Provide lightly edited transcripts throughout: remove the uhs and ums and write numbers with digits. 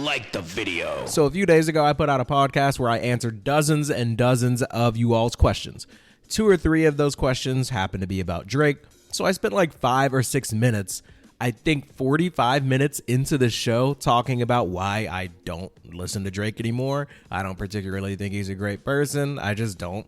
like the video. So a few days ago, I put out a podcast where I answered dozens and dozens of you all's questions. 2 or 3 of those questions happened to be about Drake. So I spent like 5 or 6 minutes, I think 45 minutes into the show, talking about why I don't listen to Drake anymore. I don't particularly think he's a great person. I just don't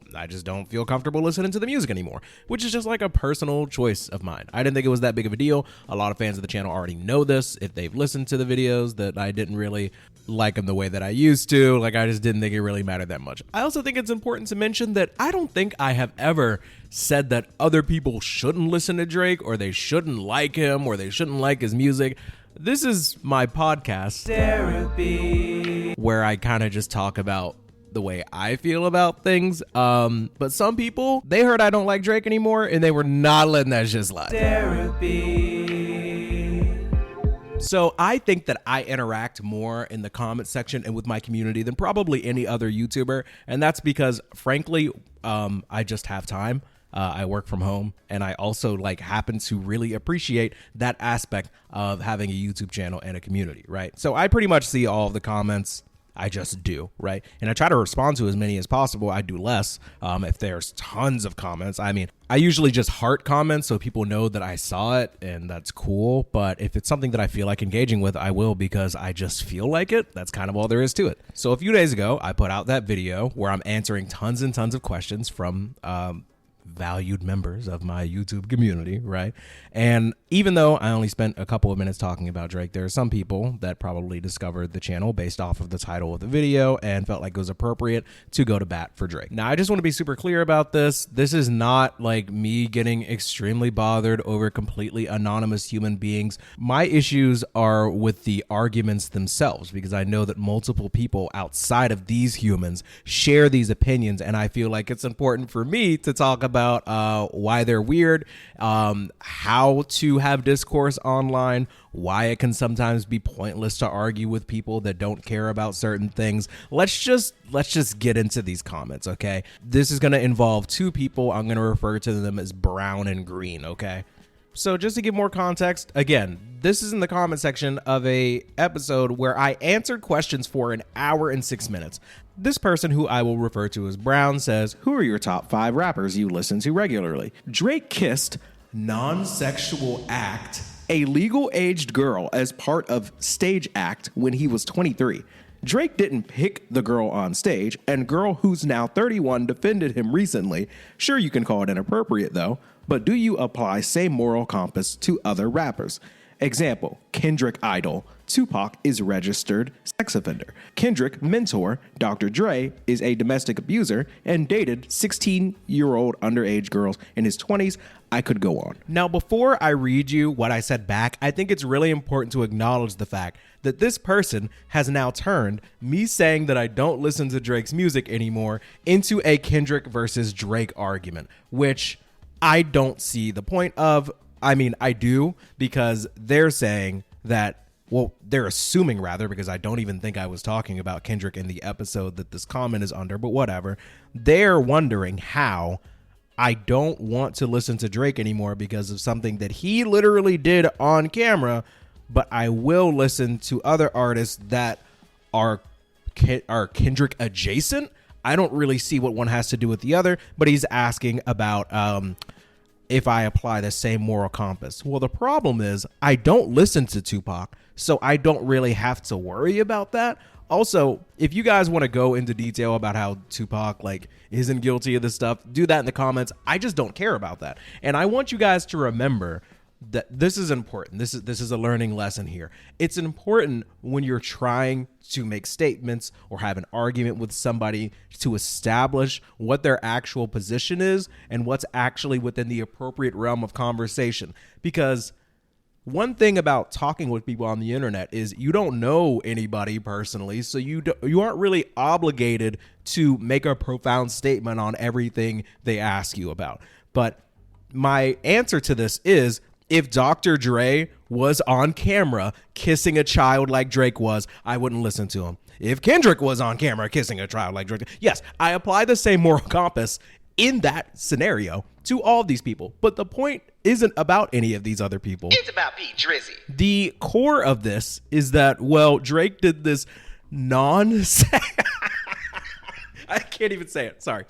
feel comfortable listening to the music anymore, which is just like a personal choice of mine. I didn't think it was that big of a deal. A lot of fans of the channel already know this if they've listened to the videos, that I didn't really like him the way that I used to. Like, I just didn't think it really mattered that much. I also think it's important to mention that I don't think I have ever said that other people shouldn't listen to Drake, or they shouldn't like him, or they shouldn't like his music. This is my podcast, Derapy, where I kind of just talk about the way I feel about things. But some people, they heard I don't like Drake anymore, and they were not letting that shit slide. Derapy. So I think that I interact more in the comment section and with my community than probably any other YouTuber. And that's because, frankly, I just have time. I work from home, and I also happen to really appreciate that aspect of having a YouTube channel and a community, right? So I pretty much see all of the comments. I just do, right? And I try to respond to as many as possible. I do less if there's tons of comments. I mean, I usually just heart comments so people know that I saw it, and that's cool. But if it's something that I feel like engaging with, I will, because I just feel like it. That's kind of all there is to it. So a few days ago, I put out that video where I'm answering tons and tons of questions from valued members of my YouTube community, right? And even though I only spent a couple of minutes talking about Drake, there are some people that probably discovered the channel based off of the title of the video and felt like it was appropriate to go to bat for Drake. Now, I just want to be super clear about this. This is not like me getting extremely bothered over completely anonymous human beings. My issues are with the arguments themselves, because I know that multiple people outside of these humans share these opinions, and I feel like it's important for me to talk about why they're weird, how to have discourse online, why it can sometimes be pointless to argue with people that don't care about certain things. Let's just get into these comments, okay? This is going to involve 2 people. I'm going to refer to them as brown and green, okay? So just to give more context, again, this is in the comment section of a episode where I answered questions for an hour and 6 minutes. This person, who I will refer to as Brown, says, "Who are your top 5 rappers you listen to regularly?" Drake kissed non-sexual act a legal-aged girl as part of stage act when he was 23. Drake didn't pick the girl on stage, and girl who's now 31 defended him recently. Sure, you can call it inappropriate though, but do you apply same moral compass to other rappers? Example, Kendrick idol, Tupac is registered sex offender. Kendrick mentor, Dr. Dre, is a domestic abuser and dated 16-year-old underage girls in his 20s. I could go on. Now, before I read you what I said back, I think it's really important to acknowledge the fact that this person has now turned me saying that I don't listen to Drake's music anymore into a Kendrick versus Drake argument, which I don't see the point of. I mean, I do, because they're saying that, well, they're assuming rather, because I don't even think I was talking about Kendrick in the episode that this comment is under, but whatever. They're wondering how I don't want to listen to Drake anymore because of something that he literally did on camera, but I will listen to other artists that are Kendrick adjacent. I don't really see what one has to do with the other, but he's asking about if I apply the same moral compass. Well, the problem is I don't listen to Tupac, so I don't really have to worry about that. Also, if you guys want to go into detail about how Tupac isn't guilty of this stuff, do that in the comments. I just don't care about that. And I want you guys to remember that this is important. This is a learning lesson here. It's important when you're trying to make statements or have an argument with somebody to establish what their actual position is and what's actually within the appropriate realm of conversation. Because one thing about talking with people on the internet is you don't know anybody personally, so you aren't really obligated to make a profound statement on everything they ask you about. But my answer to this is, if Dr. Dre was on camera kissing a child like Drake was, I wouldn't listen to him. If Kendrick was on camera kissing a child like Drake, yes, I apply the same moral compass in that scenario to all of these people. But the point isn't about any of these other people. It's about P. Drizzy. The core of this is that, well, Drake did this I can't even say it. Sorry.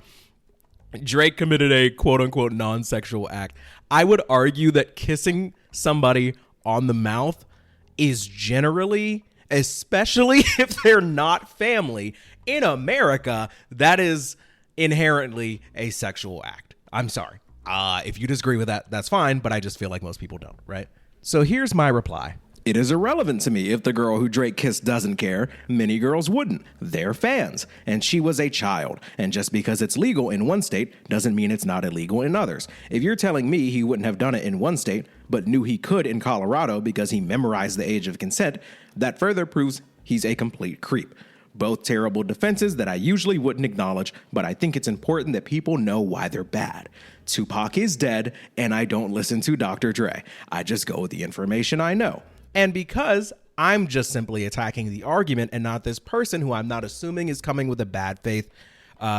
Drake committed a quote-unquote non-sexual act. I would argue that kissing somebody on the mouth is generally, especially if they're not family, in America, that is inherently a sexual act. I'm sorry. If you disagree with that, that's fine, but I just feel like most people don't, right? So here's my reply. It is irrelevant to me if the girl who Drake kissed doesn't care. Many girls wouldn't. They're fans. And she was a child. And just because it's legal in one state doesn't mean it's not illegal in others. If you're telling me he wouldn't have done it in one state, but knew he could in Colorado because he memorized the age of consent, that further proves he's a complete creep. Both terrible defenses that I usually wouldn't acknowledge, but I think it's important that people know why they're bad. Tupac is dead, and I don't listen to Dr. Dre. I just go with the information I know. And because I'm just simply attacking the argument and not this person who I'm not assuming is coming with a bad faith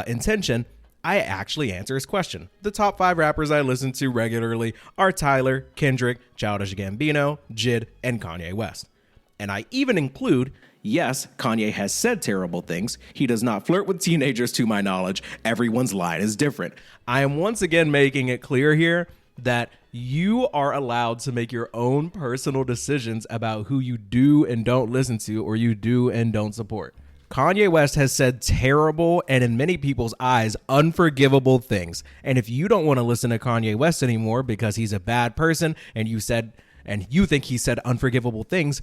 intention, I actually answer his question. The top 5 rappers I listen to regularly are Tyler, Kendrick, Childish Gambino, Jid, and Kanye West. And I even include, yes, Kanye has said terrible things. He does not flirt with teenagers to my knowledge. Everyone's line is different. I am once again making it clear here that you are allowed to make your own personal decisions about who you do and don't listen to, or you do and don't support. Kanye West has said terrible and, in many people's eyes, unforgivable things. And if you don't want to listen to Kanye West anymore because he's a bad person and you think he said unforgivable things,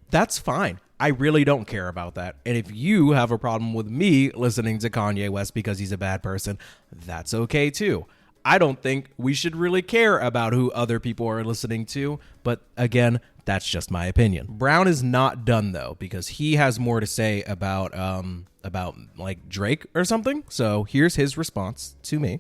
that's fine. I really don't care about that. And if you have a problem with me listening to Kanye West because he's a bad person, that's okay too. I don't think we should really care about who other people are listening to, but again, that's just my opinion. Brown is not done though, because he has more to say about like Drake or something. So here's his response to me.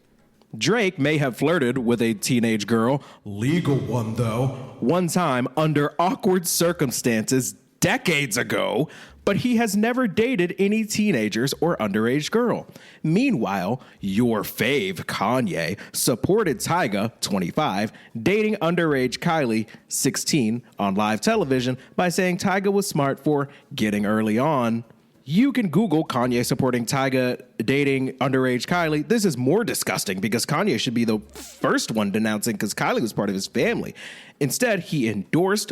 Drake may have flirted with a teenage girl, legal one though, one time under awkward circumstances decades ago, but he has never dated any teenagers or underage girl. Meanwhile, your fave, Kanye, supported Tyga, 25, dating underage Kylie, 16, on live television by saying Tyga was smart for getting early on. You can Google Kanye supporting Tyga dating underage Kylie. This is more disgusting because Kanye should be the first one denouncing because Kylie was part of his family. Instead, he endorsed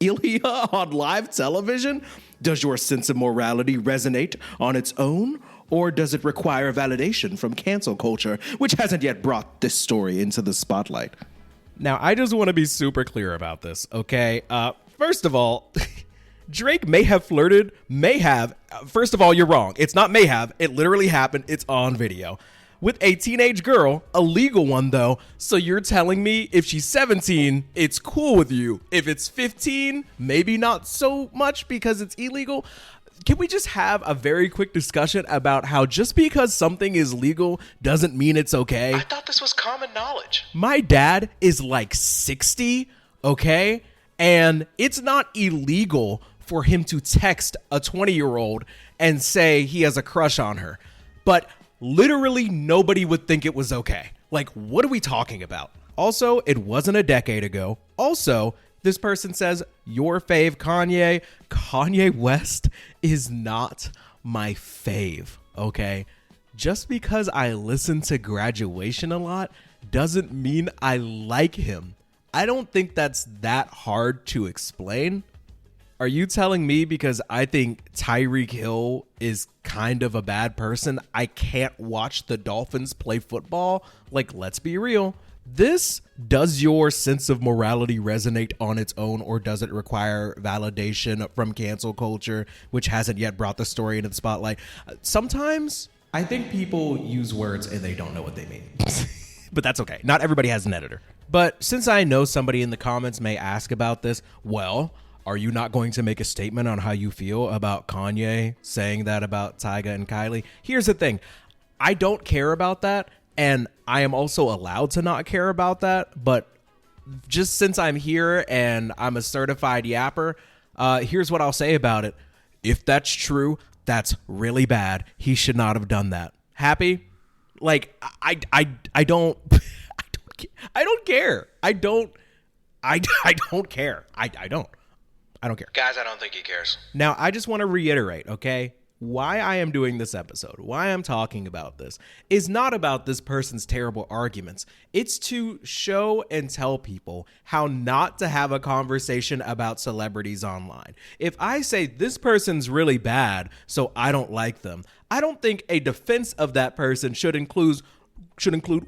pedophilia on live television. Does your sense of morality resonate on its own, or does it require validation from cancel culture, which hasn't yet brought this story into the spotlight? Now, I just want to be super clear about this, okay? First of all, Drake may have flirted, first of all, you're wrong. It's not may have, it literally happened, it's on video. With a teenage girl, a legal one though, so you're telling me if she's 17, it's cool with you. If it's 15, maybe not so much because it's illegal. Can we just have a very quick discussion about how just because something is legal doesn't mean it's okay? I thought this was common knowledge. My dad is like 60, okay? And it's not illegal for him to text a 20-year-old and say he has a crush on her. But literally nobody would think it was okay. Like, what are we talking about? Also, it wasn't a decade ago. Also, this person says, your fave Kanye. Kanye West is not my fave, okay? Just because I listen to Graduation a lot doesn't mean I like him. I don't think that's that hard to explain. Are you telling me because I think Tyreek Hill is kind of a bad person, I can't watch the Dolphins play football? Like, let's be real. Does your sense of morality resonate on its own, or does it require validation from cancel culture, which hasn't yet brought the story into the spotlight? Sometimes I think people use words and they don't know what they mean. But that's okay. Not everybody has an editor. But since I know somebody in the comments may ask about this, well, are you not going to make a statement on how you feel about Kanye saying that about Tyga and Kylie? Here's the thing. I don't care about that, and I am also allowed to not care about that. But just since I'm here and I'm a certified yapper, here's what I'll say about it. If that's true, that's really bad. He should not have done that. Happy? Like, I don't, I don't care. I don't care. I don't care. Guys, I don't think he cares. Now, I just want to reiterate, okay? Why I am doing this episode, why I'm talking about this, is not about this person's terrible arguments. It's to show and tell people how not to have a conversation about celebrities online. If I say this person's really bad, so I don't like them, I don't think a defense of that person should include,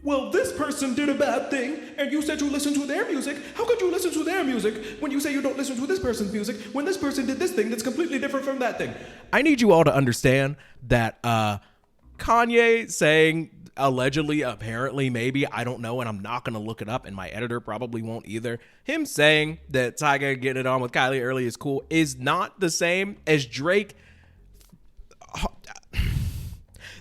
well, this person did a bad thing, and you said you listen to their music. How could you listen to their music when you say you don't listen to this person's music when this person did this thing that's completely different from that thing? I need you all to understand that Kanye saying allegedly, apparently, maybe, I don't know, and I'm not going to look it up, and my editor probably won't either. Him saying that Tyga getting it on with Kylie early is cool is not the same as Drake.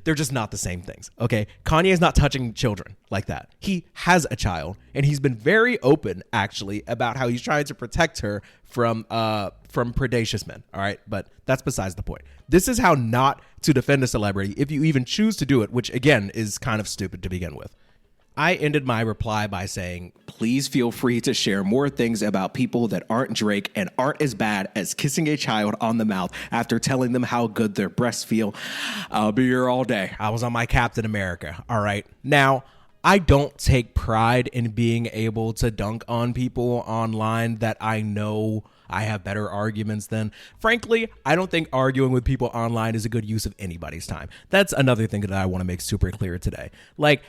They're just not the same things, okay? Kanye is not touching children like that. He has a child, and he's been very open, actually, about how he's trying to protect her from predacious men, all right? But that's besides the point. This is how not to defend a celebrity if you even choose to do it, which, again, is kind of stupid to begin with. I ended my reply by saying, please feel free to share more things about people that aren't Drake and aren't as bad as kissing a child on the mouth after telling them how good their breasts feel. I'll be here all day. I was on my Captain America. All right. Now, I don't take pride in being able to dunk on people online that I know I have better arguments than. Frankly, I don't think arguing with people online is a good use of anybody's time. That's another thing that I want to make super clear today. Like,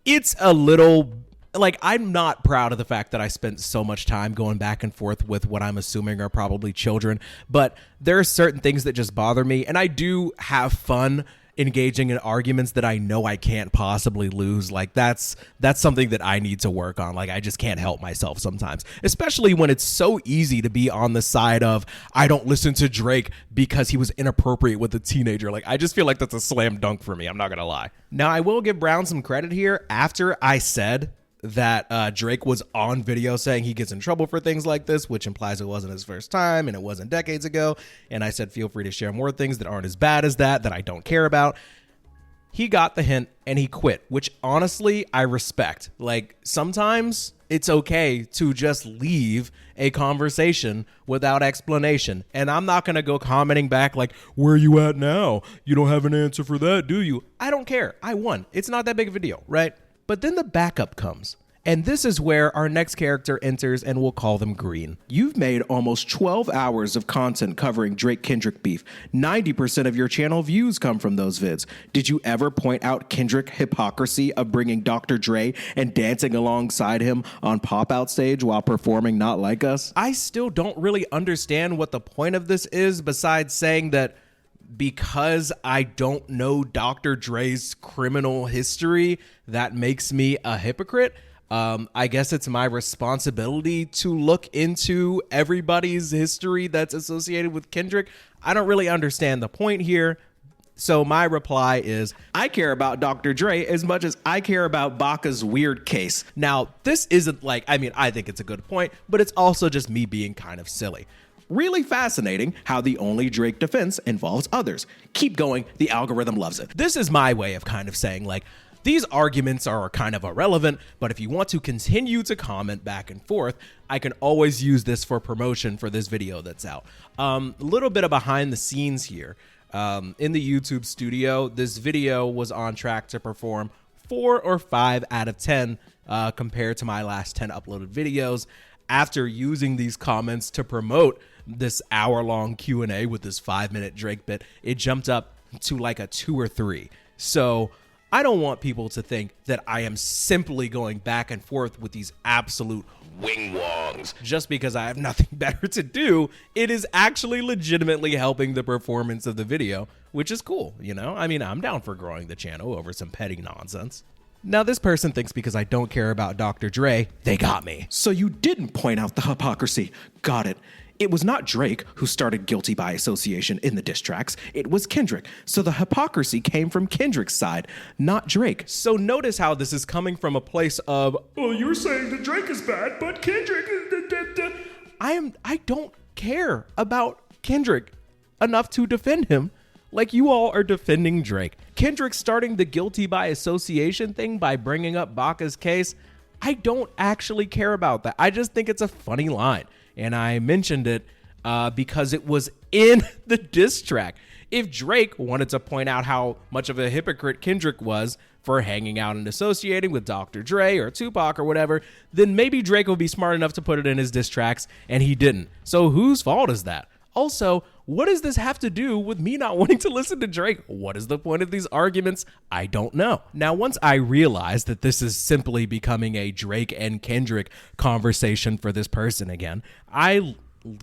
it's a little, like, I'm not proud of the fact that I spent so much time going back and forth with what I'm assuming are probably children, but there are certain things that just bother me, and I do have fun engaging in arguments that I know I can't possibly lose. Like, that's something that I need to work on. Like, I just can't help myself sometimes, especially when it's so easy to be on the side of, I don't listen to Drake because he was inappropriate with a teenager. Like, I just feel like that's a slam dunk for me. I'm not gonna lie. Now, I will give Brown some credit here. After I said that Drake was on video saying he gets in trouble for things like this, which implies it wasn't his first time and it wasn't decades ago, and I said feel free to share more things that aren't as bad as that I don't care about, he got the hint and he quit, which honestly I respect. Like, sometimes it's okay to just leave a conversation without explanation, and I'm not gonna go commenting back like, where are you at now? You don't have an answer for that, do you? I don't care. I won. It's not that big of a deal, right? But then the backup comes, and this is where our next character enters, and we'll call them Green. You've made almost 12 hours of content covering Drake-Kendrick beef. 90% of your channel views come from those vids. Did you ever point out Kendrick hypocrisy of bringing Dr. Dre and dancing alongside him on Pop-Out stage while performing Not Like Us? I still don't really understand what the point of this is, besides saying that because I don't know Dr. Dre's criminal history, that makes me a hypocrite. I guess it's my responsibility to look into everybody's history that's associated with Kendrick. I don't really understand the point here. So my reply is, I care about Dr. Dre as much as I care about Baca's weird case. Now, this isn't like, I mean, I think it's a good point, but it's also just me being kind of silly. Really fascinating how the only Drake defense involves others. Keep going, the algorithm loves it. This is my way of kind of saying, like, these arguments are kind of irrelevant, but if you want to continue to comment back and forth, I can always use this for promotion for this video that's out. A little bit of behind the scenes here. In the YouTube studio, this video was on track to perform 4 or 5 out of 10 compared to my last 10 uploaded videos. After using these comments to promote this hour-long Q&A with this 5-minute Drake bit, it jumped up to like a 2 or 3. So I don't want people to think that I am simply going back and forth with these absolute wing-wongs just because I have nothing better to do. It is actually legitimately helping the performance of the video, which is cool, you know? I mean, I'm down for growing the channel over some petty nonsense. Now, this person thinks because I don't care about Dr. Dre, they got me. So you didn't point out the hypocrisy. Got it. It was not Drake who started guilty by association in the diss tracks. It was Kendrick. So the hypocrisy came from Kendrick's side, not Drake. So notice how this is coming from a place of, well, you're saying that Drake is bad, but Kendrick is... I don't care about Kendrick enough to defend him Like, you all are defending Drake. Kendrick starting the guilty by association thing by bringing up Baca's case. I don't actually care about that. I just think it's a funny line. And I mentioned it because it was in the diss track. If Drake wanted to point out how much of a hypocrite Kendrick was for hanging out and associating with Dr. Dre or Tupac or whatever, then maybe Drake would be smart enough to put it in his diss tracks, and he didn't. So whose fault is that? Also, what does this have to do with me not wanting to listen to Drake? What is the point of these arguments? I don't know. Now, once I realized that this is simply becoming a Drake and Kendrick conversation for this person again, I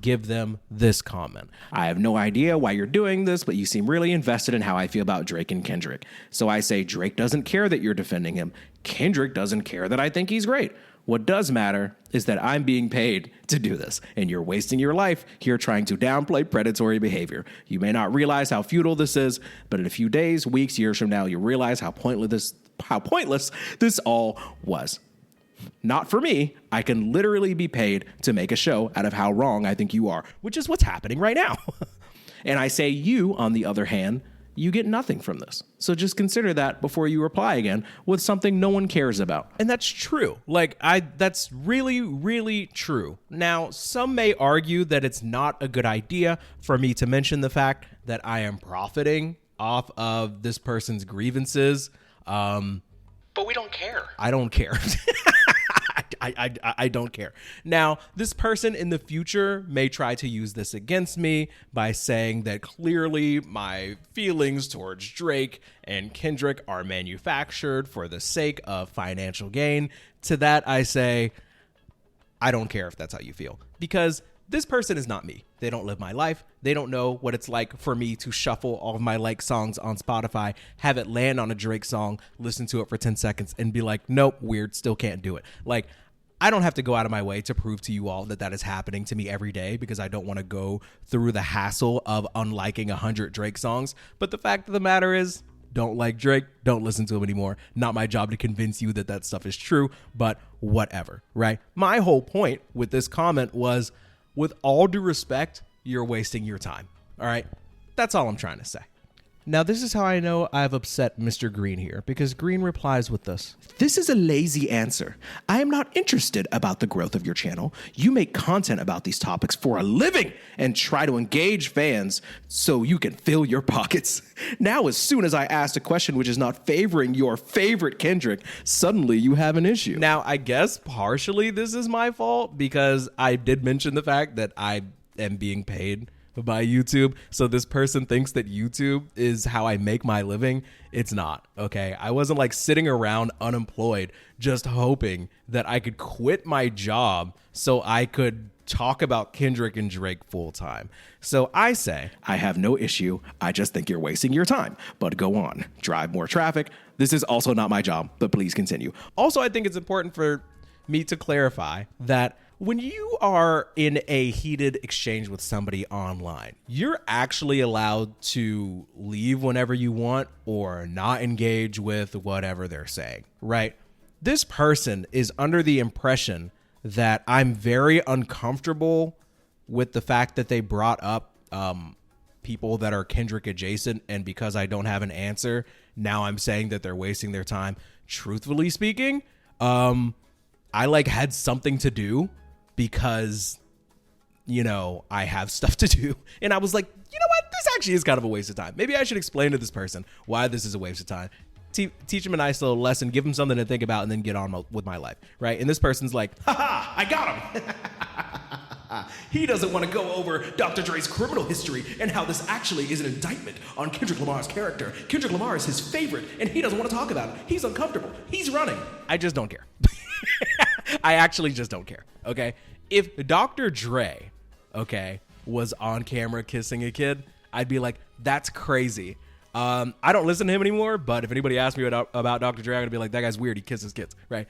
give them this comment. I have no idea why you're doing this, but you seem really invested in how I feel about Drake and Kendrick. So I say Drake doesn't care that you're defending him. Kendrick doesn't care that I think he's great. What does matter is that I'm being paid to do this, and you're wasting your life here trying to downplay predatory behavior. You may not realize how futile this is, but in a few days, weeks, years from now, you realize how pointless this all was. Not for me. I can literally be paid to make a show out of how wrong I think you are, which is what's happening right now. And I say you, on the other hand, you get nothing from this. So just consider that before you reply again with something no one cares about. And that's true. That's really, really true. Now, some may argue that it's not a good idea for me to mention the fact that I am profiting off of this person's grievances. But we don't care. I don't care. I don't care. Now, this person in the future may try to use this against me by saying that clearly my feelings towards Drake and Kendrick are manufactured for the sake of financial gain. To that, I say, I don't care if that's how you feel, because this person is not me. They don't live my life. They don't know what it's like for me to shuffle all of my like songs on Spotify, have it land on a Drake song, listen to it for 10 seconds and be like, nope, weird, still can't do it. Like, I don't have to go out of my way to prove to you all that that is happening to me every day, because I don't want to go through the hassle of unliking 100 Drake songs. But the fact of the matter is, don't like Drake, don't listen to him anymore. Not my job to convince you that that stuff is true, but whatever, right? My whole point with this comment was, with all due respect, you're wasting your time. All right? That's all I'm trying to say. Now, this is how I know I've upset Mr. Green here, because Green replies with this. This is a lazy answer. I am not interested about the growth of your channel. You make content about these topics for a living and try to engage fans so you can fill your pockets. Now, as soon as I asked a question which is not favoring your favorite Kendrick, suddenly you have an issue. Now, I guess partially this is my fault, because I did mention the fact that I am being paid by YouTube. So this person thinks that YouTube is how I make my living. It's not, okay? I wasn't like sitting around unemployed just hoping that I could quit my job so I could talk about Kendrick and Drake full time. So I say, I have no issue. I just think you're wasting your time. But go on, drive more traffic. This is also not my job, but please continue. Also, I think it's important for me to clarify that when you are in a heated exchange with somebody online, you're actually allowed to leave whenever you want or not engage with whatever they're saying, right? This person is under the impression that I'm very uncomfortable with the fact that they brought up people that are Kendrick adjacent, and because I don't have an answer, now I'm saying that they're wasting their time. Truthfully speaking, I had something to do, because, I have stuff to do. And I was like, you know what? This actually is kind of a waste of time. Maybe I should explain to this person why this is a waste of time. Teach him a nice little lesson, give him something to think about, and then get on with my life, right? And this person's like, haha, I got him. He doesn't want to go over Dr. Dre's criminal history and how this actually is an indictment on Kendrick Lamar's character. Kendrick Lamar is his favorite, and he doesn't want to talk about it. He's uncomfortable. He's running. I just don't care. I actually just don't care, okay? If Dr. Dre, was on camera kissing a kid, I'd be like, that's crazy. I don't listen to him anymore, but if anybody asks me about Dr. Dre, I'm going to be like, that guy's weird. He kisses kids, right?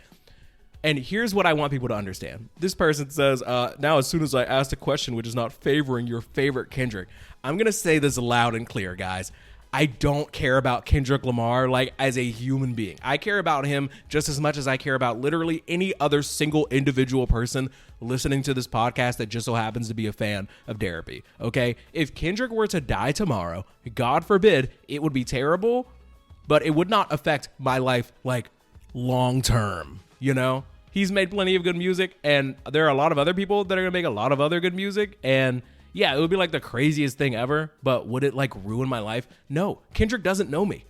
And here's what I want people to understand. This person says, now as soon as I asked a question which is not favoring your favorite Kendrick, I'm going to say this loud and clear, guys. I don't care about Kendrick Lamar like as a human being. I care about him just as much as I care about literally any other single individual person listening to this podcast that just so happens to be a fan of Derapy. Okay? If Kendrick were to die tomorrow, God forbid, it would be terrible, but it would not affect my life like long term, you know? He's made plenty of good music, and there are a lot of other people that are gonna make a lot of other good music, and yeah, it would be like the craziest thing ever, but would it like ruin my life? No, Kendrick doesn't know me.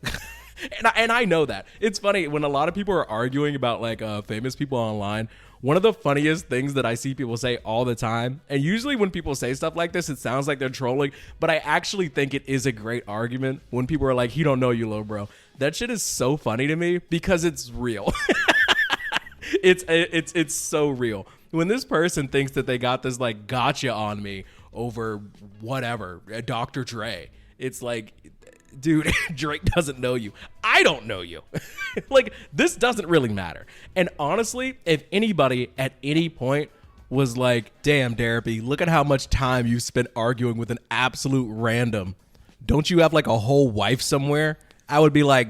and I know that. It's funny when a lot of people are arguing about like famous people online. One of the funniest things that I see people say all the time, and usually when people say stuff like this, it sounds like they're trolling, but I actually think it is a great argument when people are like, he don't know you, little bro. That shit is so funny to me because it's real. It's so real. When this person thinks that they got this like gotcha on me over whatever, Dr. Dre, it's like, dude, Drake doesn't know you. I don't know you. Like, this doesn't really matter. And honestly, if anybody at any point was like, damn, Derapy, look at how much time you spent arguing with an absolute random. Don't you have like a whole wife somewhere? I would be like,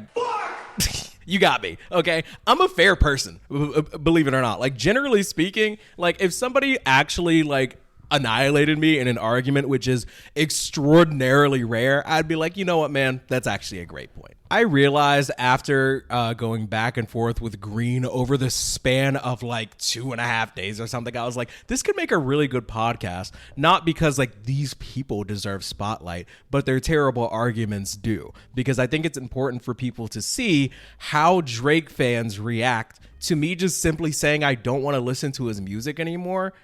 you got me, okay? I'm a fair person, believe it or not. Like, generally speaking, like, if somebody actually, like, annihilated me in an argument, which is extraordinarily rare, I'd be like, you know what, man? That's actually a great point. I realized after going back and forth with Green over the span of like 2.5 days or something, I was like, this could make a really good podcast. Not because like these people deserve spotlight, but their terrible arguments do. Because I think it's important for people to see how Drake fans react to me just simply saying I don't want to listen to his music anymore.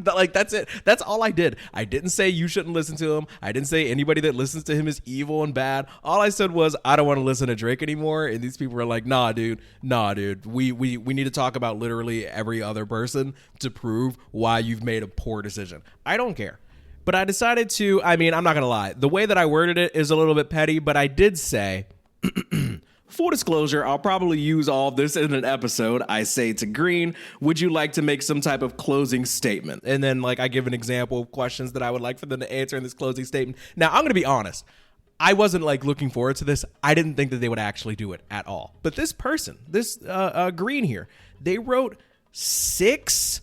Like, that's it. That's all I did. I didn't say you shouldn't listen to him. I didn't say anybody that listens to him is evil and bad. All I said was I don't want to listen to Drake anymore. And these people were like, nah, dude. We need to talk about literally every other person to prove why you've made a poor decision. I don't care. But I decided to, I mean, I'm not going to lie. The way that I worded it is a little bit petty, but I did say, full disclosure, I'll probably use all of this in an episode. I say to Green, would you like to make some type of closing statement? And then like I give an example of questions that I would like for them to answer in this closing statement. Now, I'm going to be honest. I wasn't like looking forward to this. I didn't think that they would actually do it at all. But this person, this Green here, they wrote 5,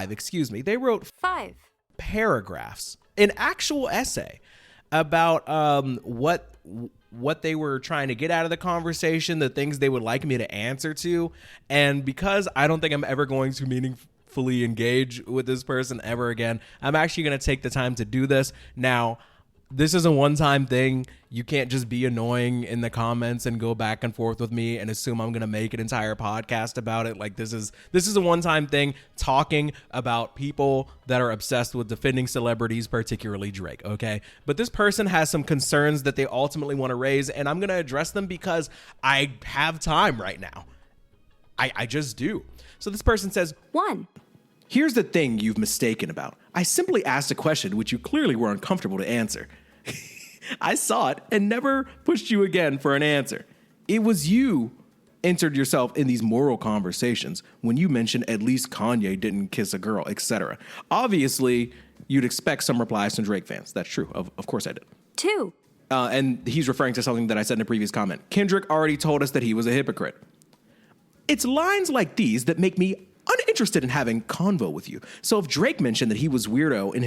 excuse me. They wrote 5 paragraphs, an actual essay about what they were trying to get out of the conversation, the things they would like me to answer to. And because I don't think I'm ever going to meaningfully engage with this person ever again, I'm actually going to take the time to do this. Now, this is a one-time thing. You can't just be annoying in the comments and go back and forth with me and assume I'm going to make an entire podcast about it. Like, this is a one-time thing, talking about people that are obsessed with defending celebrities, particularly Drake, okay? But this person has some concerns that they ultimately want to raise, and I'm going to address them because I have time right now. I just do. So this person says, 1. Here's the thing you've mistaken about. I simply asked a question which you clearly were uncomfortable to answer. I saw it and never pushed you again for an answer. It was you entered yourself in these moral conversations when you mentioned at least Kanye didn't kiss a girl, etc. Obviously, you'd expect some replies from Drake fans. That's true. Of course I did. 2. And he's referring to something that I said in a previous comment. Kendrick already told us that he was a hypocrite. It's lines like these that make me uninterested in having convo with you. So if Drake mentioned that he was weirdo in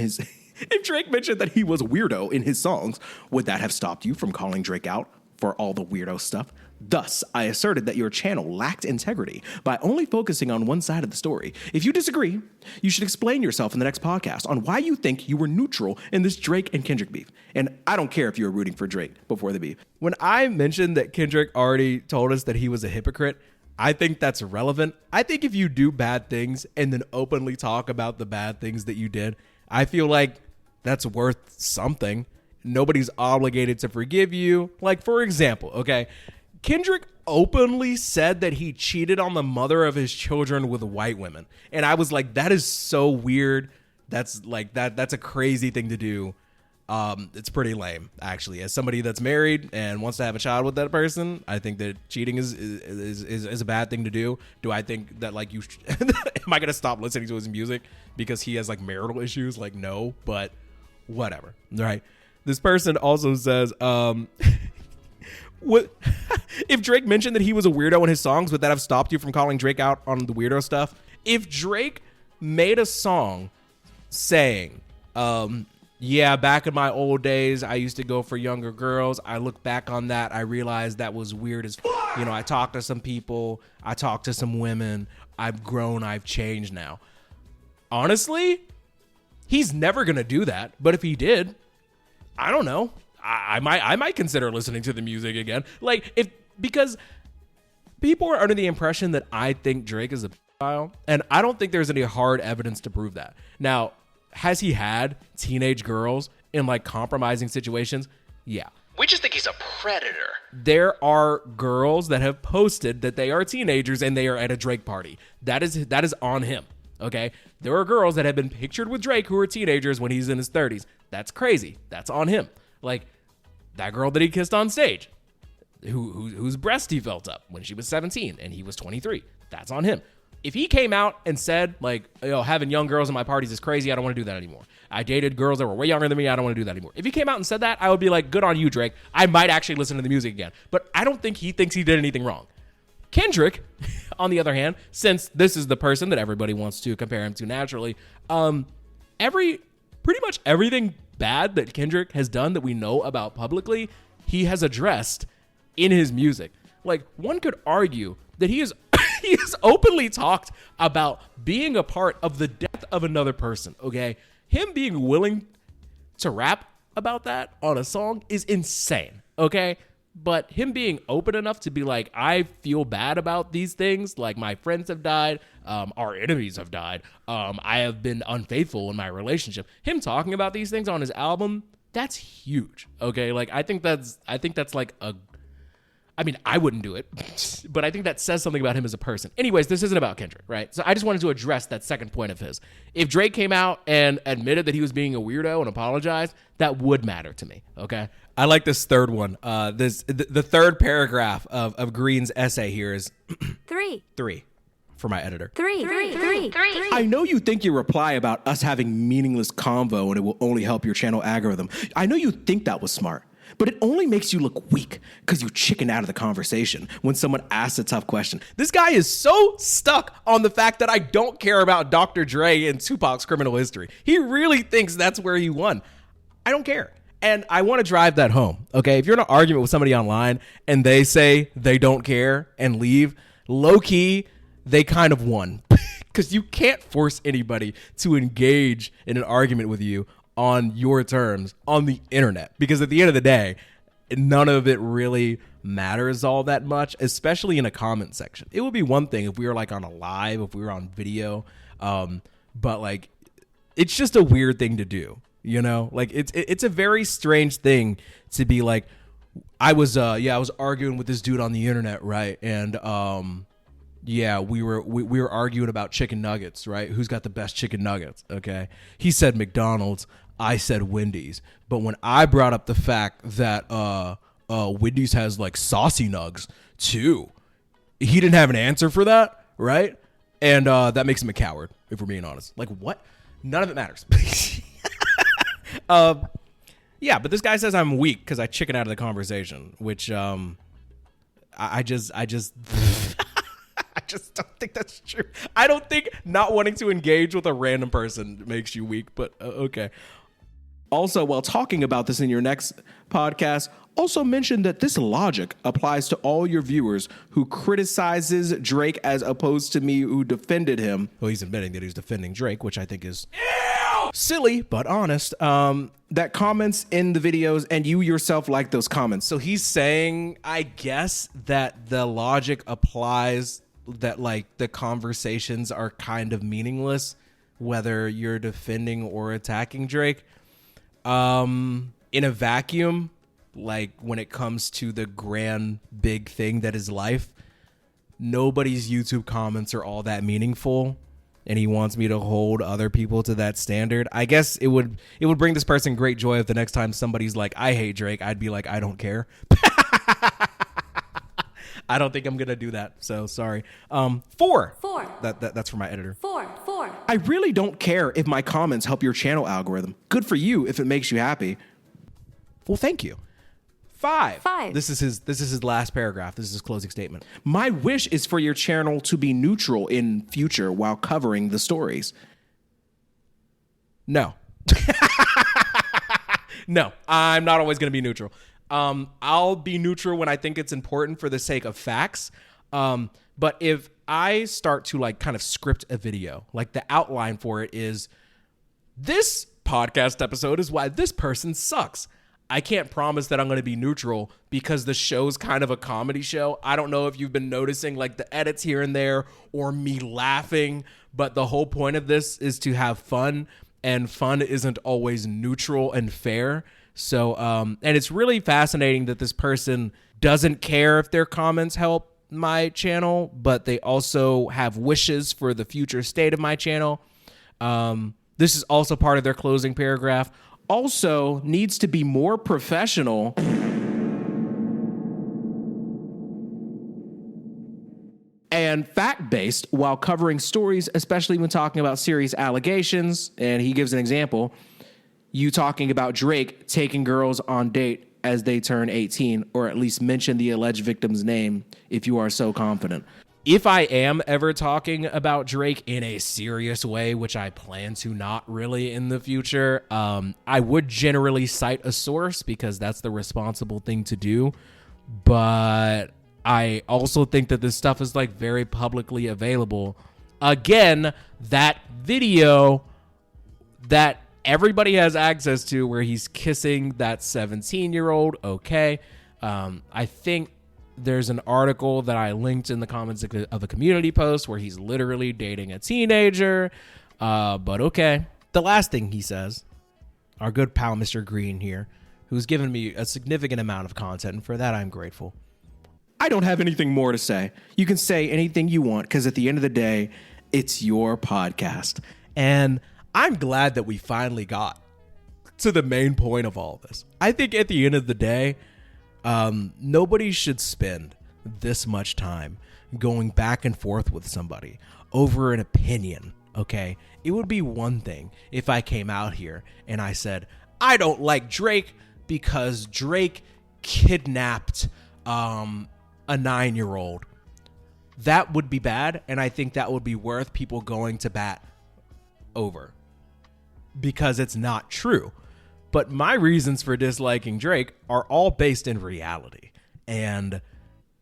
his songs, would that have stopped you from calling Drake out for all the weirdo stuff? Thus, I asserted that your channel lacked integrity by only focusing on one side of the story. If you disagree, you should explain yourself in the next podcast on why you think you were neutral in this Drake and Kendrick beef. And I don't care if you were rooting for Drake before the beef. When I mentioned that Kendrick already told us that he was a hypocrite, I think that's relevant. I think if you do bad things and then openly talk about the bad things that you did, I feel like that's worth something. Nobody's obligated to forgive you. Like, for example, okay, Kendrick openly said that he cheated on the mother of his children with white women. And I was like, that is so weird. That's like that's a crazy thing to do. It's pretty lame, actually. As somebody that's married and wants to have a child with that person, I think that cheating is a bad thing to do. Do I think that like am I gonna stop listening to his music because he has like marital issues? Like, no, but whatever, right? This person also says, what if Drake mentioned that he was a weirdo in his songs, would that have stopped you from calling Drake out on the weirdo stuff? If Drake made a song saying, yeah, back in my old days, I used to go for younger girls. I look back on that. I realized that was weird as, I talked to some people. I talked to some women. I've grown. I've changed now. Honestly, he's never going to do that. But if he did, I don't know. I might consider listening to the music again. Because people are under the impression that I think Drake is a pedophile, and I don't think there's any hard evidence to prove that. Now, has he had teenage girls in compromising situations? Yeah. We just think he's a predator. There are girls that have posted that they are teenagers and they are at a Drake party. That is on him. Okay? There are girls that have been pictured with Drake who are teenagers when he's in his 30s. That's crazy. That's on him. That girl that he kissed on stage, whose breast he felt up when she was 17 and he was 23. That's on him. If he came out and said, having young girls in my parties is crazy, I don't want to do that anymore. I dated girls that were way younger than me, I don't want to do that anymore. If he came out and said that, I would be like, good on you, Drake. I might actually listen to the music again. But I don't think he thinks he did anything wrong. Kendrick, on the other hand, since this is the person that everybody wants to compare him to naturally, pretty much everything bad that Kendrick has done that we know about publicly, he has addressed in his music. One could argue that he has openly talked about being a part of the death of another person, okay? Him being willing to rap about that on a song is insane, okay? But him being open enough to be like, I feel bad about these things, my friends have died, our enemies have died, I have been unfaithful in my relationship. Him talking about these things on his album, that's huge, okay? I think that's I wouldn't do it, but I think that says something about him as a person. Anyways, this isn't about Kendrick, right? So I just wanted to address that second point of his. If Drake came out and admitted that he was being a weirdo and apologized, that would matter to me, okay? I like this third one. The third paragraph of Green's essay here is... Three. For my editor. Three. I know you think your reply about us having meaningless convo and it will only help your channel algorithm. I know you think that was smart. But it only makes you look weak because you chicken out of the conversation when someone asks a tough question. This guy is so stuck on the fact that I don't care about Dr. Dre and Tupac's criminal history. He really thinks that's where he won. I don't care. And I want to drive that home, okay? If you're in an argument with somebody online and they say they don't care and leave, low-key, they kind of won. Because you can't force anybody to engage in an argument with you on your terms on the internet, because at the end of the day, none of it really matters all that much, especially in a comment section. It would be one thing if we were on a live, if we were on video, but it's just a weird thing to do, it's a very strange thing to be I was arguing with this dude on the internet, right? And we were arguing about chicken nuggets, right? Who's got the best chicken nuggets? Okay, he said McDonald's, I said Wendy's. But when I brought up the fact that Wendy's has saucy nugs too, he didn't have an answer for that, right? And that makes him a coward, if we're being honest. What? None of it matters. Yeah, but this guy says I'm weak because I chicken out of the conversation, which I just I just don't think that's true. I don't think not wanting to engage with a random person makes you weak, but okay. Also, while talking about this in your next podcast, also mention that this logic applies to all your viewers who criticizes Drake as opposed to me who defended him. Well, he's admitting that he's defending Drake, which I think is silly, but honest. That comments in the videos and you yourself like those comments. So he's saying, I guess, that the logic applies that the conversations are kind of meaningless, whether you're defending or attacking Drake. In a vacuum, when it comes to the grand big thing that is life, nobody's YouTube comments are all that meaningful, and he wants me to hold other people to that standard. I guess it would bring this person great joy if the next time somebody's like, I hate Drake, I'd be like, I don't care. I don't think I'm gonna do that, so sorry. Four. That's for my editor. Four. I really don't care if my comments help your channel algorithm. Good for you if it makes you happy. Well, thank you. 5. 5. This is his last paragraph. This is his closing statement. My wish is for your channel to be neutral in future while covering the stories. No. No, I'm not always going to be neutral. I'll be neutral when I think it's important for the sake of facts. But if I start to like kind of script a video, like the outline for it is this podcast episode is why this person sucks. I can't promise that I'm going to be neutral because the show's kind of a comedy show. I don't know if you've been noticing like the edits here and there or me laughing, but the whole point of this is to have fun, and fun isn't always neutral and fair. So, and it's really fascinating that this person doesn't care if their comments help my channel, but they also have wishes for the future state of my channel. This is also part of their closing paragraph. Also needs to be more professional and fact-based while covering stories, especially when talking about serious allegations. And he gives an example. You talking about Drake taking girls on date as they turn 18, or at least mention the alleged victim's name if you are so confident. If I am ever talking about Drake in a serious way, which I plan to not really in the future, I would generally cite a source because that's the responsible thing to do. But I also think that this stuff is like very publicly available. Again, that video that everybody has access to where he's kissing that 17-year-old, okay. I think there's an article that I linked in the comments of a community post where he's literally dating a teenager. But okay. The last thing he says, our good pal, Mr. Green here, who's given me a significant amount of content, and for that, I'm grateful. I don't have anything more to say. You can say anything you want because at the end of the day, it's your podcast. And I'm glad that we finally got to the main point of all this. I think at the end of the day, nobody should spend this much time going back and forth with somebody over an opinion, okay? It would be one thing if I came out here and I said, I don't like Drake because Drake kidnapped a 9-year-old. That would be bad, and I think that would be worth people going to bat over because it's not true. But my reasons for disliking Drake are all based in reality. And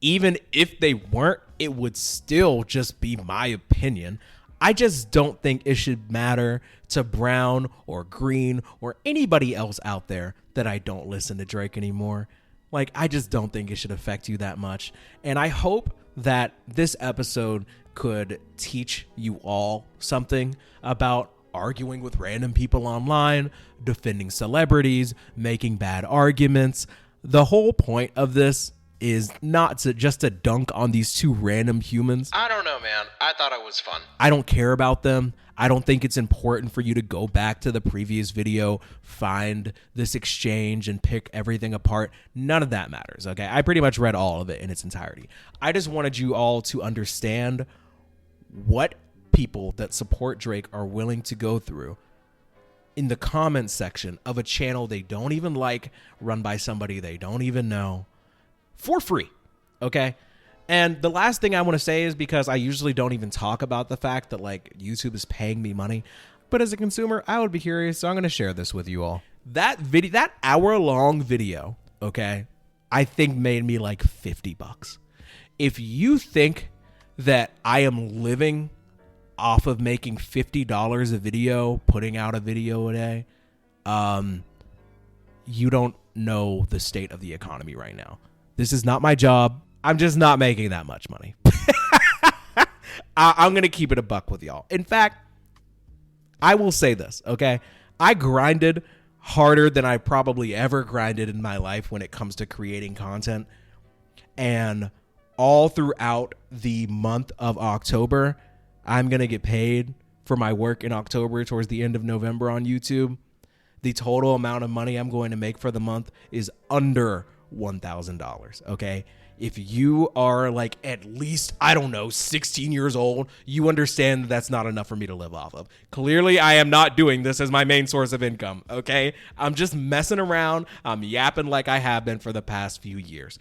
even if they weren't, it would still just be my opinion. I just don't think it should matter to Brown or Green or anybody else out there that I don't listen to Drake anymore. Like, I just don't think it should affect you that much. And I hope that this episode could teach you all something about arguing with random people online, defending celebrities, making bad arguments. The whole point of this is not to just to dunk on these two random humans. I don't know, man. I thought it was fun. I don't care about them. I don't think it's important for you to go back to the previous video, find this exchange, and pick everything apart. None of that matters, okay? I pretty much read all of it in its entirety. I just wanted you all to understand what people that support Drake are willing to go through in the comments section of a channel they don't even like, run by somebody they don't even know, for free, okay? And the last thing I want to say is, because I usually don't even talk about the fact that like YouTube is paying me money, but as a consumer, I would be curious, so I'm going to share this with you all. That video, that hour-long video, okay, I think made me like $50. If you think that I am living off of making $50 a video, putting out a video a day, you don't know the state of the economy right now. This is not my job. I'm just not making that much money. I'm going to keep it a buck with y'all. In fact, I will say this, okay? I grinded harder than I probably ever grinded in my life when it comes to creating content. And all throughout the month of October, I'm going to get paid for my work in October towards the end of November on YouTube. The total amount of money I'm going to make for the month is under $1,000, okay? if you are like at least, I don't know, 16 years old, you understand that that's not enough for me to live off of. Clearly, I am not doing this as my main source of income, okay? I'm just messing around. I'm yapping like I have been for the past few years.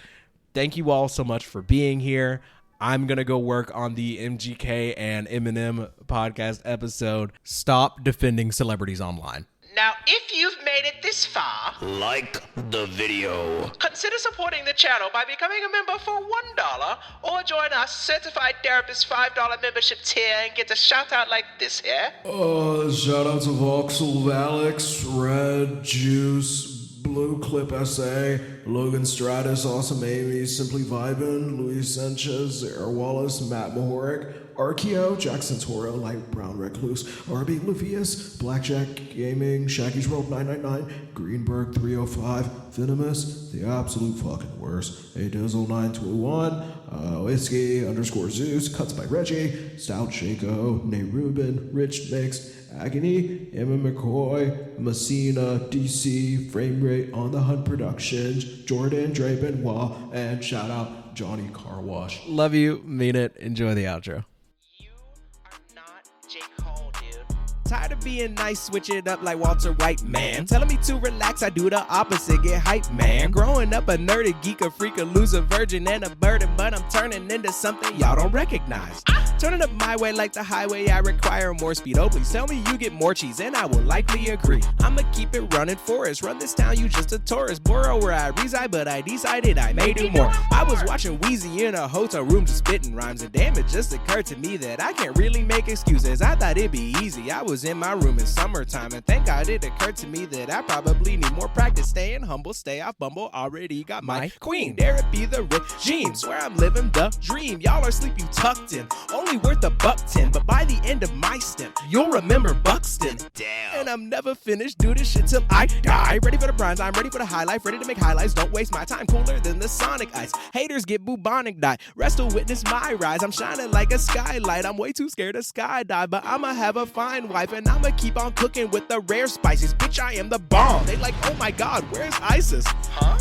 Thank you all so much for being here. I'm going to go work on the MGK and Eminem podcast episode. Stop defending celebrities online. Now, if you've made it this far, Like the video. consider supporting the channel by becoming a member for $1 or join our certified therapist $5 membership tier and get a shout out like this here. Shout out to Voxel, Alex, Red, Juice, Blue Clip SA, Logan Stratus, Awesome Amy, Simply Vibin, Luis Sanchez, Air Wallace, Matt Mahoric, Arkeo, Jackson Toro, Light Brown Recluse, RB Luvius, Blackjack Gaming, Shaggy's World 999, Greenberg 305, Venomous, The Absolute Fucking Worst, A Dizzle 9201, Whiskey _ Zeus, Cuts by Reggie, Stout Shaco, Nate Rubin, Rich Mixed, Agony, Emma McCoy, Messina, DC, Frame Rate on the Hunt Productions, Jordan Dre Benoit, and shout out Johnny Car Wash. Love you. Mean it. Enjoy the outro. You are not J. Cole, dude. Tired of being nice, switch it up like Walter White, man. Telling me to relax, I do the opposite, get hype, man. Growing up a nerd, a geek, a freak, a loser, virgin, and a burden, but I'm turning into something y'all don't recognize. Turning up my way like the highway, I require more speed. Oh, please tell me you get more cheese, and I will likely agree. I'ma keep it running for us. Run this town, you just a tourist. Borough where I reside, but I decided I may do more. I was watching Wheezy in a hotel room just spitting rhymes, and damn, it just occurred to me that I can't really make excuses. I thought it'd be easy. I was in my room in summertime, and thank God it occurred to me that I probably need more practice. Staying humble, stay off Bumble, already got my queen. Derapy the regime, swear I'm living the dream. Y'all are sleepy tucked in, only worth $1.10, but by the end of my stint, you'll remember Buxton. Damn. And I'm never finished, do this shit till I die. Ready for the prize, I'm ready for the high life, ready to make highlights, don't waste my time, cooler than the sonic ice. Haters get bubonic die, rest will witness my rise. I'm shining like a skylight, I'm way too scared to skydive, but I'ma have a fine wife, and I'ma keep on cooking with the rare spices. Bitch, I am the bomb. They like, oh my God, where's ISIS? Huh?